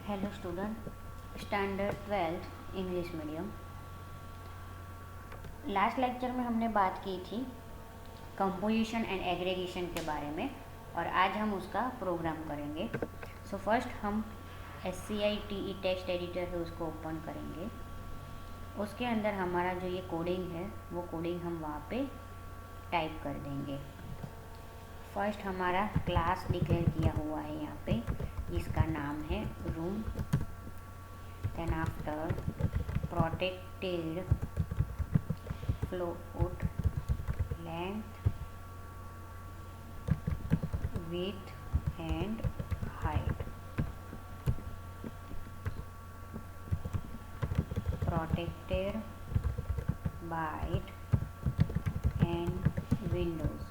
Hello student, standard 12th English medium. Last lecture में हमने बात की थी कंपोजिशन एंड एग्रीगेशन के बारे में और आज हम उसका प्रोग्राम करेंगे। सो फर्स्ट हम SCITE टेक्स्ट एडिटर है उसको ओपन करेंगे। उसके अंदर हमारा जो ये कोडिंग है वो कोडिंग हम वहाँ पे टाइप कर देंगे। फर्स्ट हमारा क्लास डिक्लेयर किया हुआ है यहाँ पे जिसका नाम है room. Then after protected float length, width and height. Protected byte and windows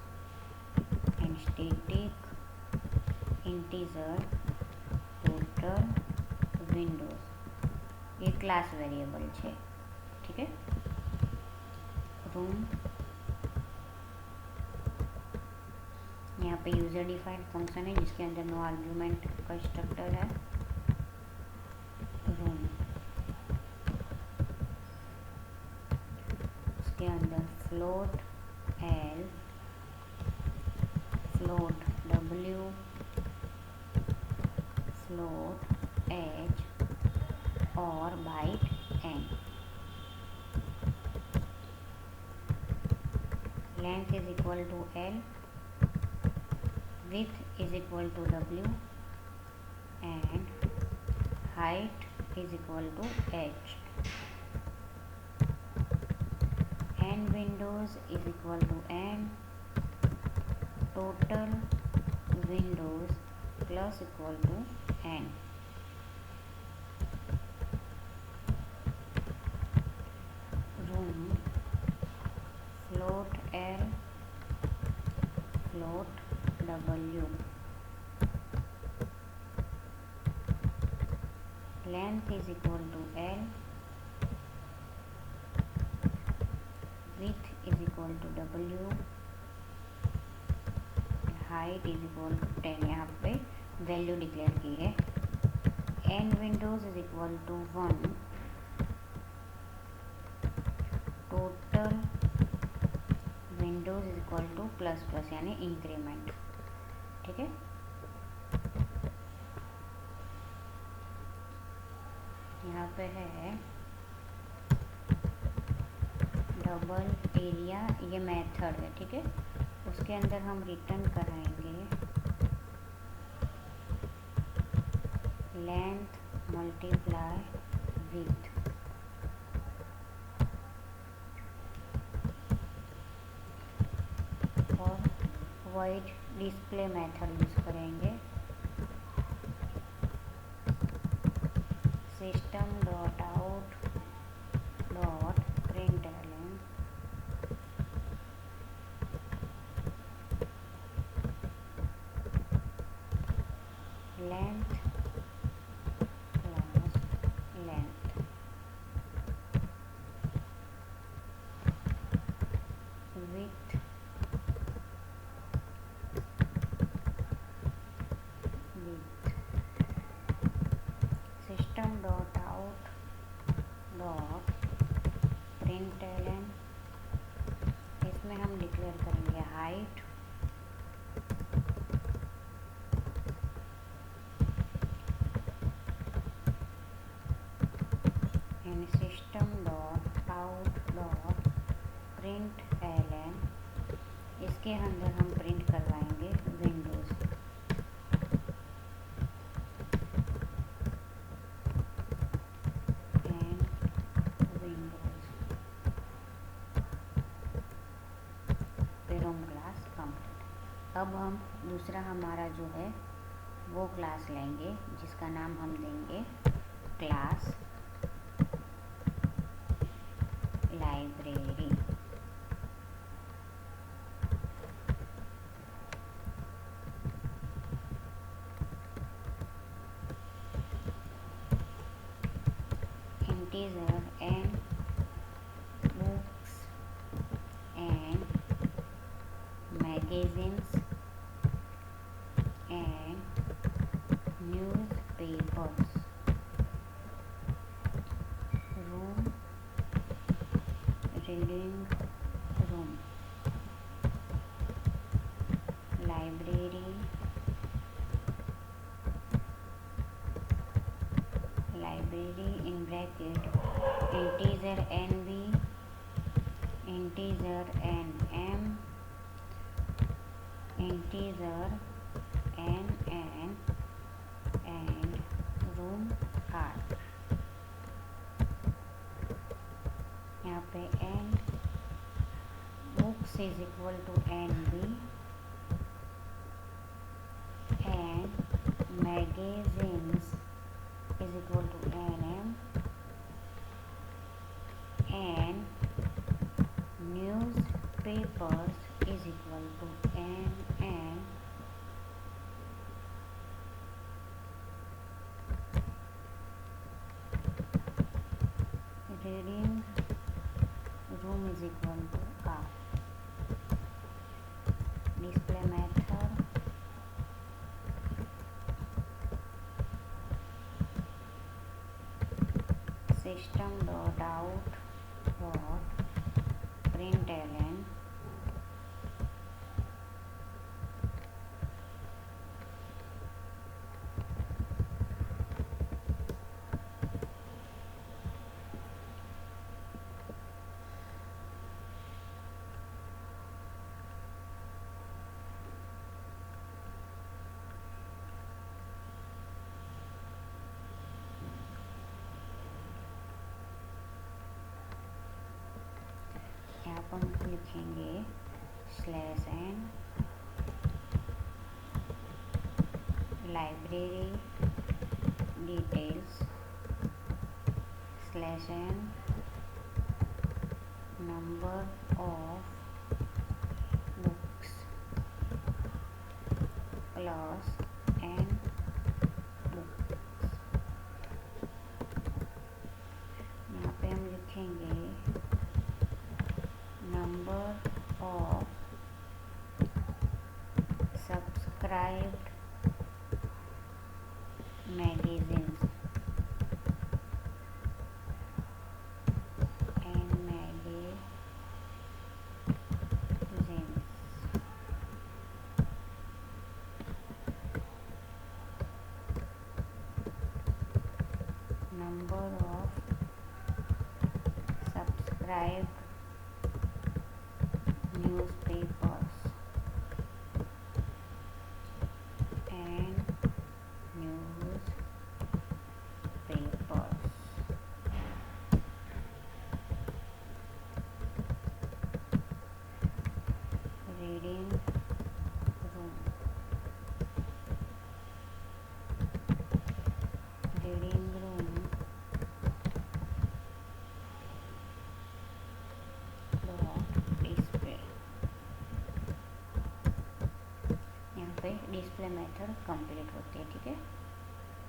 and static integer total windows. ये क्लास वेरिएबल है, ठीक है। रूम यहाँ पे यूजर डिफाइंड फंक्शन है जिसके अंदर नो आर्ग्यूमेंट कंस्ट्रक्टर है। रूम उसके अंदर float L, float W, float H और byte N। Length is equal to L, width is equal to W and height is equal to H. N windows is equal to N, total windows plus equal to N. Room float L, float W, length is equal to L, width is equal to W, height is equal to 10। यहाँ पे value declare की है। N windows is equal to 1, total Windows is equal two plus plus यानी increment, ठीक है। यहाँ पे है डबल एरिया, ये मेथड है, ठीक है। उसके अंदर हम रिटर्न कराएंगे length multiply with. Void display method use करेंगे। System dot out dot println length plus length with system dot out dot println. इसमें हम डिक्लेयर करेंगे height and system dot out dot println. इसके अंदर हम प्रिंट करवाएंगे Windows. अब हम दूसरा हमारा जो है वो क्लास लेंगे जिसका नाम हम देंगे class library. Integer and books and magazines and newspapers। library in bracket integer nb, integer nm, integer nn and room r। यहाँ पे and books is equal to nb and magazines is equal to nm and newspapers is equal to nn reading room is equal to r। display method system.out.println यहाँ पर हम लिखेंगे /n library details /n number of books plus n books. यहाँ पे हम लिखेंगे number of subscribed magazines and magazines। number of subscribed newspapers and newspapers। reading room, reading room display। यहाँ पे डिस्प्ले मेथड कंप्लीट होती है, ठीक है,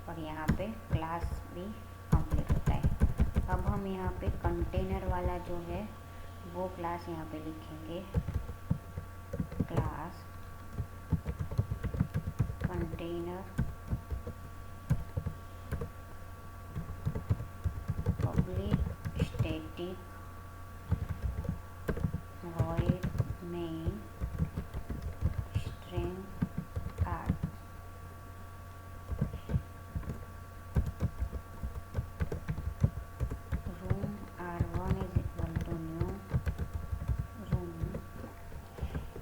और यहाँ पे क्लास भी कंप्लीट होता है। अब हम यहाँ पे कंटेनर वाला जो है वो क्लास यहाँ पे लिखेंगे class container public static void main string r। room r1 is equal to new room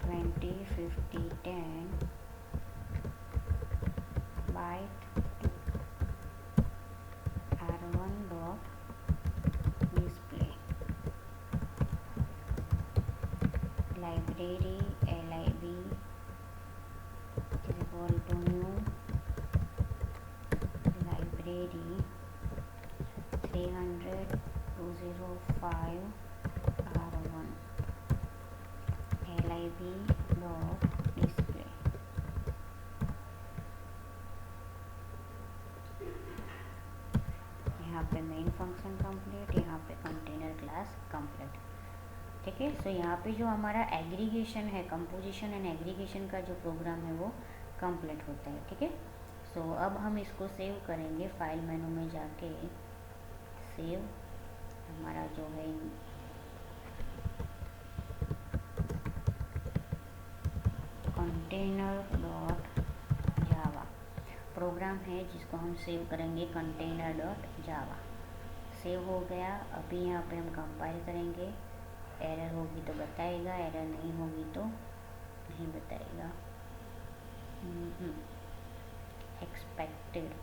20 50 10 byte r1 dot display library lib is equal to new library 300 205 r1 lib dot display। यहाँ पे main function complete, यहाँ पे container class complete, ठीक है। सो यहाँ पे जो हमारा एग्रीगेशन है, कंपोजिशन एंड एग्रीगेशन का जो प्रोग्राम है वो कंप्लीट होता है, ठीक है। सो अब हम इसको सेव करेंगे, फाइल मेनू में जाके सेव हमारा जो है container.java। प्रोग्राम है जिसको हम सेव करेंगे container.java। सेव हो गया। अभी यहाँ पे हम कंपाइल करेंगे। एरर होगी तो बताएगा, एरर नहीं होगी तो नहीं बताएगा। Expected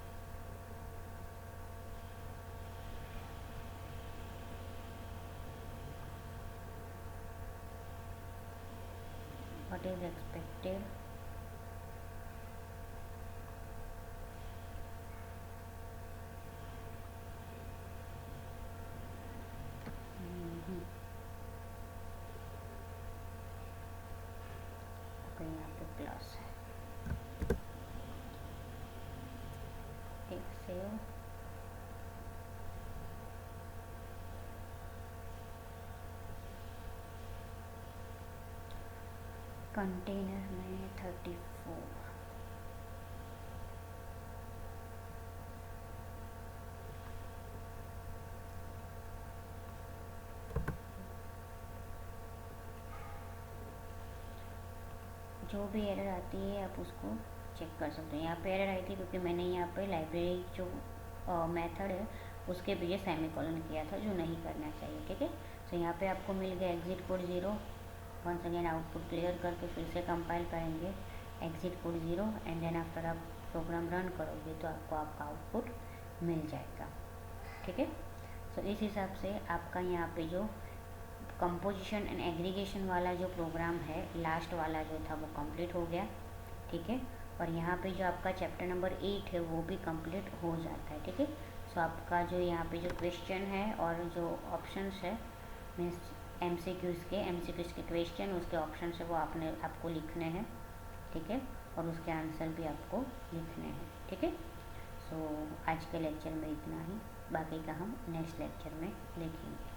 what is expected? यहाँ पे प्लस है। सेव। कंटेनर में 34 जो भी एरर आती है आप उसको चेक कर सकते हैं। यहाँ पे एरर आई थी क्योंकि मैंने यहाँ पे लाइब्रेरी जो मेथड है उसके पीछे सेमीकोलन किया था, जो नहीं करना चाहिए। ठीक है, तो यहाँ पे आपको मिल गया exit code 0। Once again output clear करके फिर से कंपाइल करेंगे exit code 0 and then after आप प्रोग्राम रन करोगे तो आपको आपका आउटपुट मिल जाएगा। ठीक है, तो इस हिसाब से आपका यहाँ पे जो कंपोजिशन एंड एग्रीगेशन वाला जो प्रोग्राम है, लास्ट वाला जो था वो कंप्लीट हो गया। ठीक है, और यहाँ पे जो आपका चैप्टर नंबर 8 है वो भी कंप्लीट हो जाता है। ठीक है, सो आपका जो यहाँ पे जो क्वेश्चन है और जो ऑप्शंस है मीन्स एमसीक्यूज़ के क्वेश्चन, उसके ऑप्शन है वो आपको लिखने हैं। ठीक है, और उसके आंसर भी आपको लिखने हैं। ठीक है, सो आज के लेक्चर में इतना ही, बाकी का हम नेक्स्ट लेक्चर में देखेंगे।